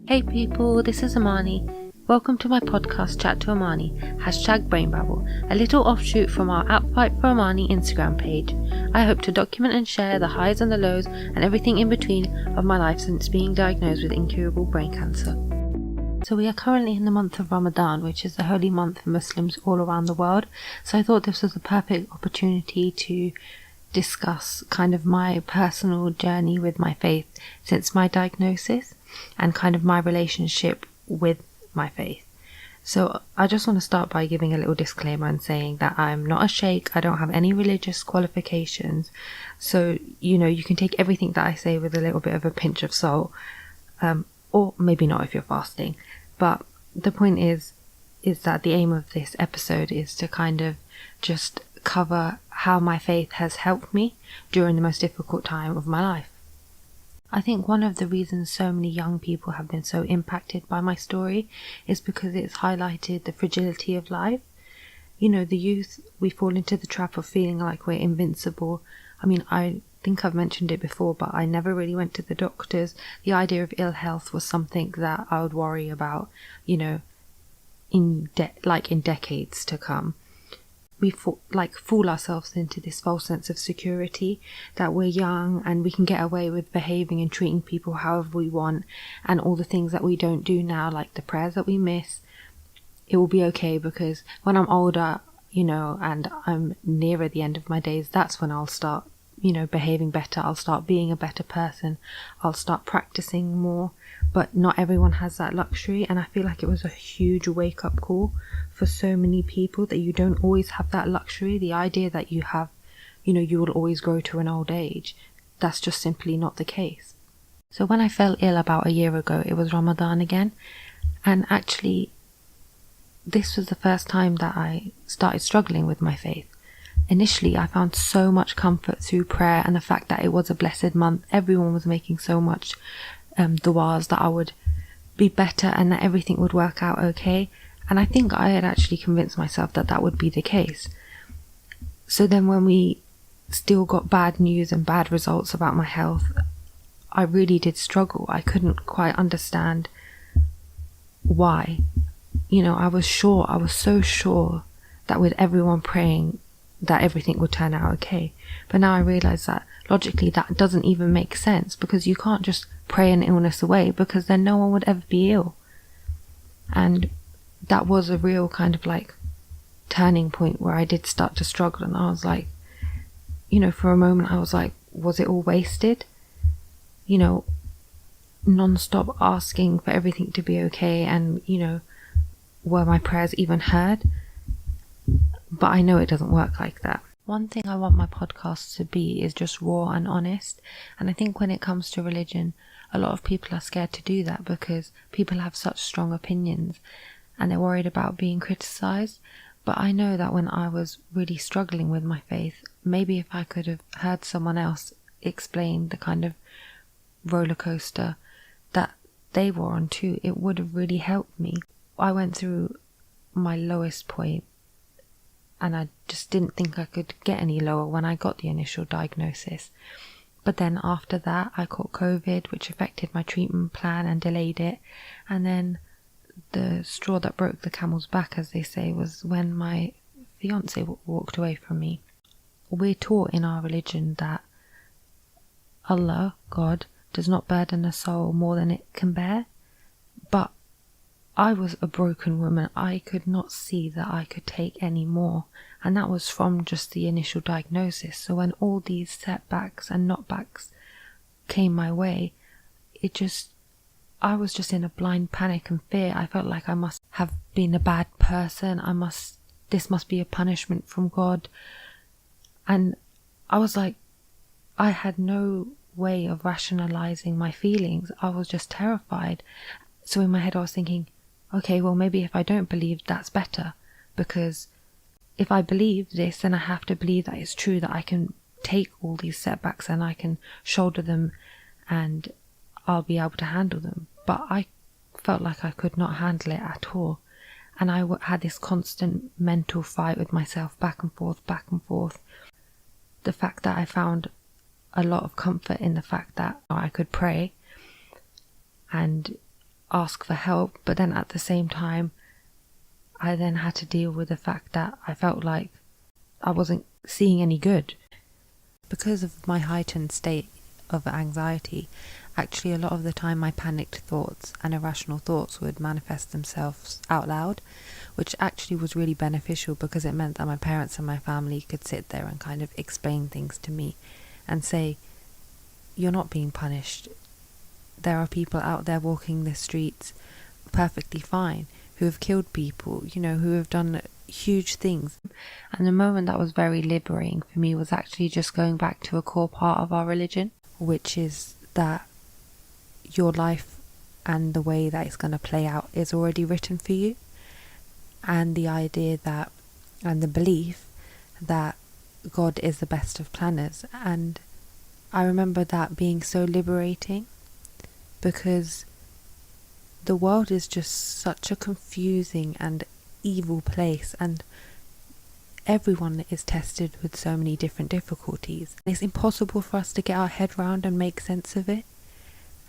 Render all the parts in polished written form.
Hey people, this is Amani. Welcome to my podcast Chat to Amani, #BrainBabble, a little offshoot from our At Fight for Amani Instagram page. I hope to document and share the highs and the lows and everything in between of my life since being diagnosed with incurable brain cancer. So we are currently in the month of Ramadan, which is the holy month for Muslims all around the world. So I thought this was the perfect opportunity to discuss kind of my personal journey with my faith since my diagnosis and kind of my relationship with my faith. So I just want to start by giving a little disclaimer and saying that I'm not a sheikh, I don't have any religious qualifications, so you can take everything that I say with a little bit of a pinch of salt, or maybe not if you're fasting. But the point is that the aim of this episode is to kind of just cover how my faith has helped me during the most difficult time of my life. I think one of the reasons so many young people have been so impacted by my story is because it's highlighted the fragility of life. The youth, we fall into the trap of feeling like we're invincible. I mean, I think I've mentioned it before, but I never really went to the doctors. The idea of ill health was something that I would worry about, in decades to come. We fool ourselves into this false sense of security that we're young and we can get away with behaving and treating people however we want, and all the things that we don't do now, like the prayers that we miss, it will be okay because when I'm older, and I'm nearer the end of my days, that's when I'll start, behaving better. I'll start being a better person. I'll start practicing more. But not everyone has that luxury, and I feel like it was a huge wake-up call for so many people that you don't always have that luxury. The idea that you have, you will always grow to an old age, that's just simply not the case. So when I fell ill about a year ago, it was Ramadan again, and actually this was the first time that I started struggling with my faith. Initially, I found so much comfort through prayer and the fact that it was a blessed month. Everyone was making so much du'as that I would be better and that everything would work out okay. And I think I had actually convinced myself that that would be the case. So then when we still got bad news and bad results about my health, I really did struggle. I couldn't quite understand why. I was so sure that with everyone praying that everything would turn out okay. But now I realise that logically that doesn't even make sense, because you can't just pray an illness away, because then no one would ever be ill. And that was a real kind of turning point where I did start to struggle, and I was like, for a moment I was like, was it all wasted? Non-stop asking for everything to be okay, and were my prayers even heard? But I know it doesn't work like that. One thing I want my podcast to be is just raw and honest. And I think when it comes to religion, a lot of people are scared to do that because people have such strong opinions and they're worried about being criticized. But I know that when I was really struggling with my faith, maybe if I could have heard someone else explain the kind of roller coaster that they were on too, it would have really helped me. I went through my lowest point, and I just didn't think I could get any lower when I got the initial diagnosis. But then after that, I caught COVID, which affected my treatment plan and delayed it. And then the straw that broke the camel's back, as they say, was when my fiance walked away from me. We're taught in our religion that Allah, God, does not burden a soul more than it can bear. But I was a broken woman. I could not see that I could take any more. And that was from just the initial diagnosis. So when all these setbacks and knockbacks came my way, I was just in a blind panic and fear. I felt like I must have been a bad person. This must be a punishment from God. And I was like, I had no way of rationalizing my feelings. I was just terrified. So in my head I was thinking, okay, well maybe if I don't believe, that's better, because if I believe this, then I have to believe that it's true, that I can take all these setbacks and I can shoulder them and I'll be able to handle them. But I felt like I could not handle it at all, and I had this constant mental fight with myself, back and forth. The fact that I found a lot of comfort in the fact that I could pray, and ask for help, but then at the same time, I then had to deal with the fact that I felt like I wasn't seeing any good. Because of my heightened state of anxiety, actually a lot of the time my panicked thoughts and irrational thoughts would manifest themselves out loud, which actually was really beneficial because it meant that my parents and my family could sit there and kind of explain things to me and say, you're not being punished. There are people out there walking the streets perfectly fine who have killed people, who have done huge things. And the moment that was very liberating for me was actually just going back to a core part of our religion, which is that your life and the way that it's going to play out is already written for you. And the idea that, and the belief that God is the best of planners. And I remember that being so liberating, because the world is just such a confusing and evil place, and everyone is tested with so many different difficulties. It's impossible for us to get our head round and make sense of it.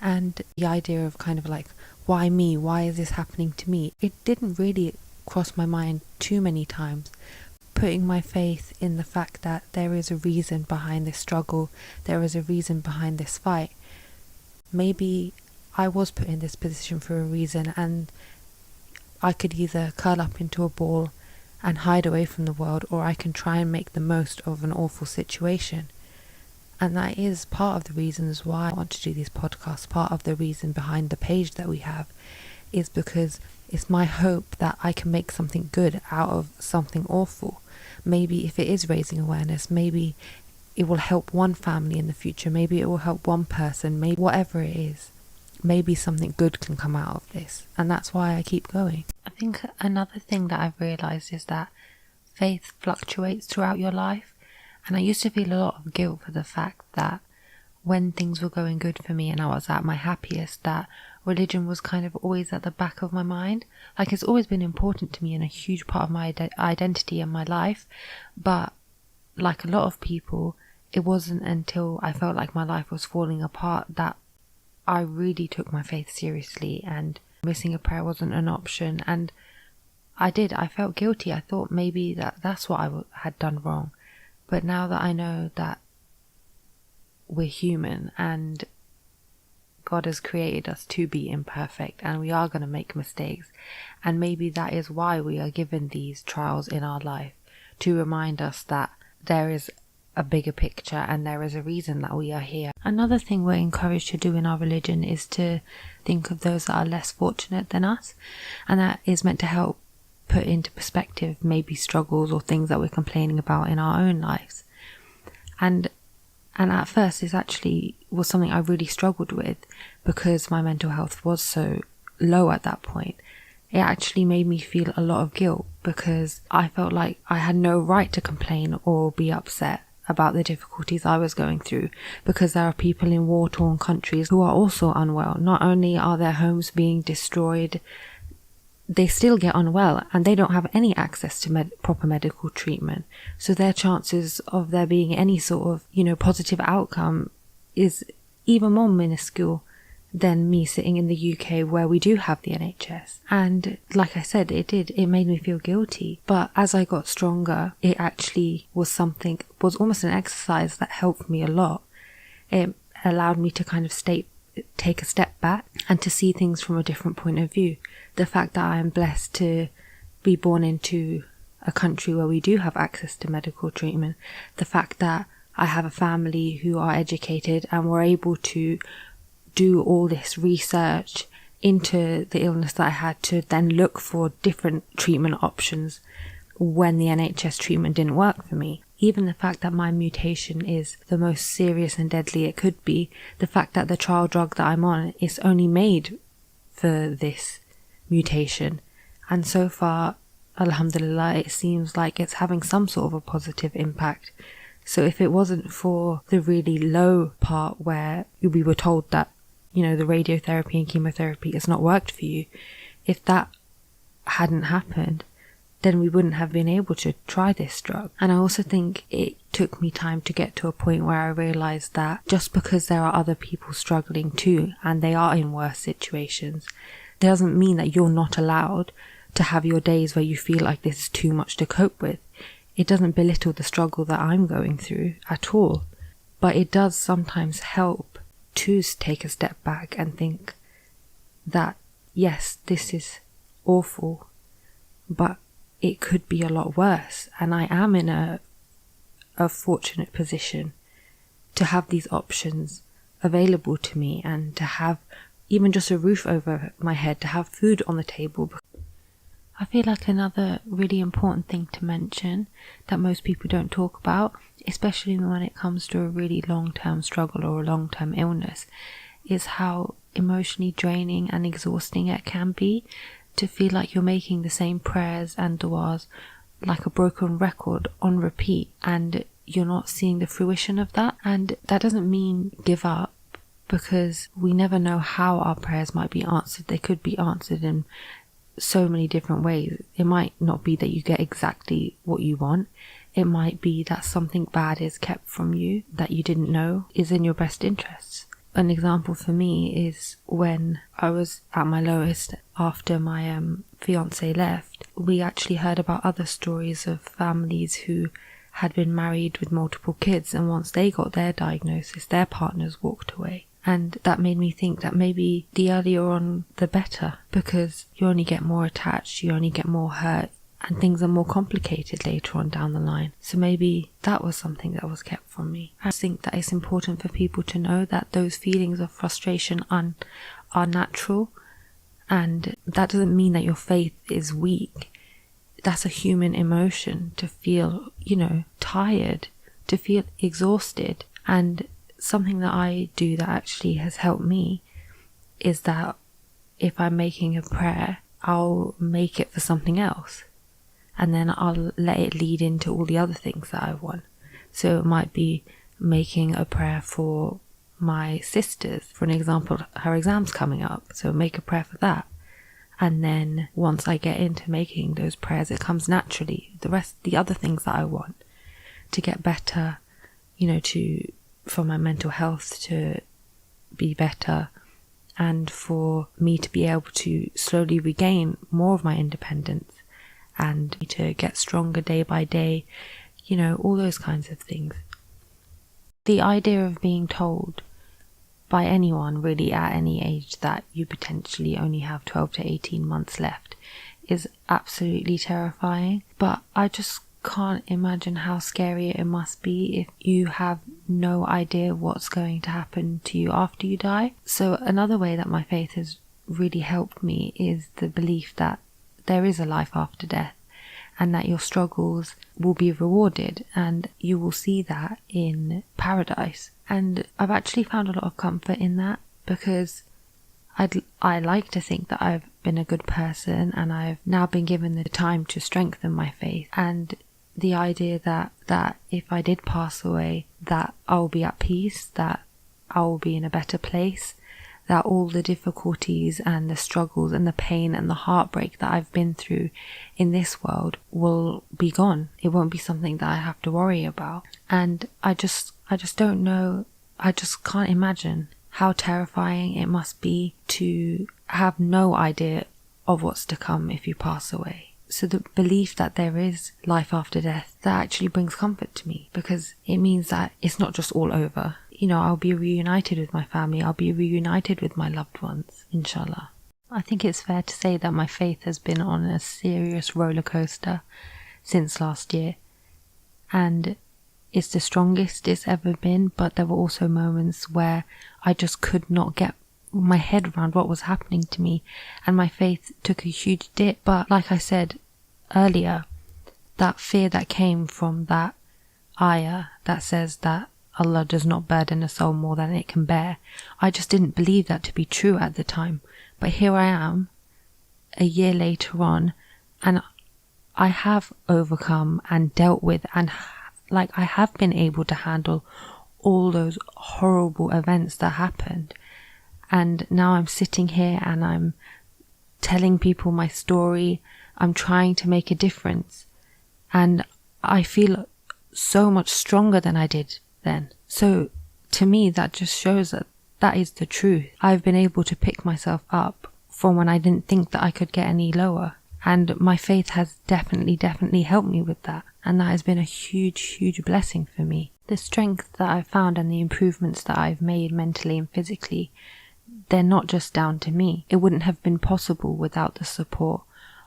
And the idea of kind of like, why me? Why is this happening to me? It didn't really cross my mind too many times. Putting my faith in the fact that there is a reason behind this struggle, there is a reason behind this fight. Maybe I was put in this position for a reason, and I could either curl up into a ball and hide away from the world, or I can try and make the most of an awful situation. And that is part of the reasons why I want to do these podcasts. Part of the reason behind the page that we have is because it's my hope that I can make something good out of something awful. Maybe if it is raising awareness, maybe it will help one family in the future, maybe it will help one person, maybe whatever it is, maybe something good can come out of this. And that's why I keep going. I think another thing that I've realised is that faith fluctuates throughout your life. And I used to feel a lot of guilt for the fact that when things were going good for me and I was at my happiest, that religion was kind of always at the back of my mind. Like, it's always been important to me and a huge part of my identity and my life. But like a lot of people, it wasn't until I felt like my life was falling apart that I really took my faith seriously, and missing a prayer wasn't an option. And I felt guilty. I thought maybe that's what I had done wrong. But now that I know that we're human and God has created us to be imperfect and we are going to make mistakes, and maybe that is why we are given these trials in our life, to remind us that there is a bigger picture and there is a reason that we are here. Another thing we're encouraged to do in our religion is to think of those that are less fortunate than us, and that is meant to help put into perspective maybe struggles or things that we're complaining about in our own lives. And at first this actually was something I really struggled with, because my mental health was so low at that point. It actually made me feel a lot of guilt, because I felt like I had no right to complain or be upset about the difficulties I was going through, because there are people in war-torn countries who are also unwell. Not only are their homes being destroyed, they still get unwell and they don't have any access to proper medical treatment. So their chances of there being any sort of, positive outcome is even more minuscule than me sitting in the UK where we do have the NHS. And like I said, it made me feel guilty. But as I got stronger, it actually was almost an exercise that helped me a lot. It allowed me to kind of take a step back and to see things from a different point of view. The fact that I am blessed to be born into a country where we do have access to medical treatment, the fact that I have a family who are educated and were able to do all this research into the illness that I had, to then look for different treatment options when the NHS treatment didn't work for me. Even the fact that my mutation is the most serious and deadly it could be, the fact that the trial drug that I'm on is only made for this mutation. And so far, alhamdulillah, it seems like it's having some sort of a positive impact. So if it wasn't for the really low part where we were told that, the radiotherapy and chemotherapy has not worked for you, if that hadn't happened, then we wouldn't have been able to try this drug. And I also think it took me time to get to a point where I realised that just because there are other people struggling too, and they are in worse situations, doesn't mean that you're not allowed to have your days where you feel like this is too much to cope with. It doesn't belittle the struggle that I'm going through at all. But it does sometimes help to take a step back and think that, yes, this is awful, but it could be a lot worse. And I am in a fortunate position to have these options available to me, and to have even just a roof over my head, to have food on the table. I feel like another really important thing to mention that most people don't talk about, especially when it comes to a really long-term struggle or a long-term illness, is how emotionally draining and exhausting it can be to feel like you're making the same prayers and du'as like a broken record on repeat, and you're not seeing the fruition of that. And that doesn't mean give up, because we never know how our prayers might be answered. They could be answered in so many different ways. It might not be that you get exactly what you want. It might be that something bad is kept from you that you didn't know is in your best interests. An example for me is when I was at my lowest after my fiance left. We actually heard about other stories of families who had been married with multiple kids, and once they got their diagnosis, their partners walked away. And that made me think that maybe the earlier on, the better, because you only get more attached, you only get more hurt, and things are more complicated later on down the line. So maybe that was something that was kept from me. I think that it's important for people to know that those feelings of frustration are natural, and that doesn't mean that your faith is weak. That's a human emotion, to feel, tired, to feel exhausted. And something that I do that actually has helped me is that if I'm making a prayer, I'll make it for something else, and then I'll let it lead into all the other things that I want. So it might be making a prayer for my sisters. For an example, her exam's coming up, so make a prayer for that. And then once I get into making those prayers, it comes naturally. The other things that I want to get better, for my mental health to be better, and for me to be able to slowly regain more of my independence and to get stronger day by day, all those kinds of things. The idea of being told by anyone really at any age that you potentially only have 12 to 18 months left is absolutely terrifying, but I just can't imagine how scary it must be if you have no idea what's going to happen to you after you die. So another way that my faith has really helped me is the belief that there is a life after death, and that your struggles will be rewarded, and you will see that in paradise. And I've actually found a lot of comfort in that, because I like to think that I've been a good person, and I've now been given the time to strengthen my faith. And the idea that if I did pass away, that I'll be at peace, that I'll be in a better place, that all the difficulties and the struggles and the pain and the heartbreak that I've been through in this world will be gone. It won't be something that I have to worry about. And I just don't know, I just can't imagine how terrifying it must be to have no idea of what's to come if you pass away. So the belief that there is life after death, that actually brings comfort to me, because it means that it's not just all over. I'll be reunited with my family, I'll be reunited with my loved ones, inshallah. I think it's fair to say that my faith has been on a serious roller coaster since last year, and it's the strongest it's ever been, but there were also moments where I just could not get my head around what was happening to me, and my faith took a huge dip. But like I said earlier, that fear that came from that ayah that says that Allah does not burden a soul more than it can bear, I just didn't believe that to be true at the time. But here I am, a year later on, and I have overcome and dealt with, and I have been able to handle all those horrible events that happened. And now I'm sitting here and I'm telling people my story. I'm trying to make a difference. And I feel so much stronger than I did then. So to me, that just shows that is the truth. I've been able to pick myself up from when I didn't think that I could get any lower. And my faith has definitely helped me with that. And that has been a huge blessing for me. The strength that I've found and the improvements that I've made mentally and physically, they're not just down to me. It wouldn't have been possible without the support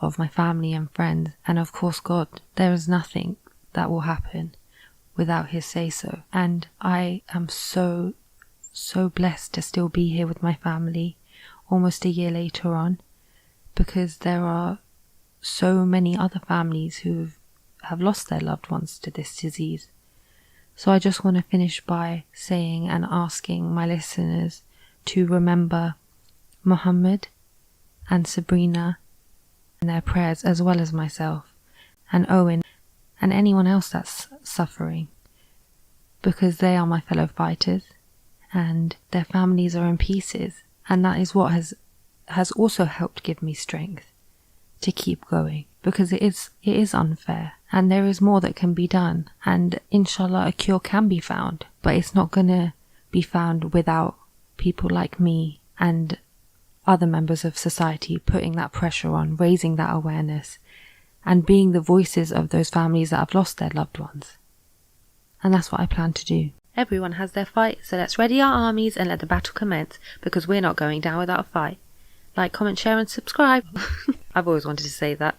of my family and friends, and of course God. There is nothing that will happen without His say-so. And I am so blessed to still be here with my family almost a year later on, because there are so many other families who have lost their loved ones to this disease. So I just want to finish by saying and asking my listeners to remember Muhammad and Sabrina in their prayers, as well as myself and Owen and anyone else that's suffering, because they are my fellow fighters and their families are in pieces, and that is what has also helped give me strength to keep going, because it is unfair and there is more that can be done, and inshallah a cure can be found, but it's not going to be found without people like me and other members of society putting that pressure on, raising that awareness, and being the voices of those families that have lost their loved ones. And that's what I plan to do. Everyone has their fight, so let's ready our armies and let the battle commence, because we're not going down without a fight. Like, comment, share and subscribe. I've always wanted to say that.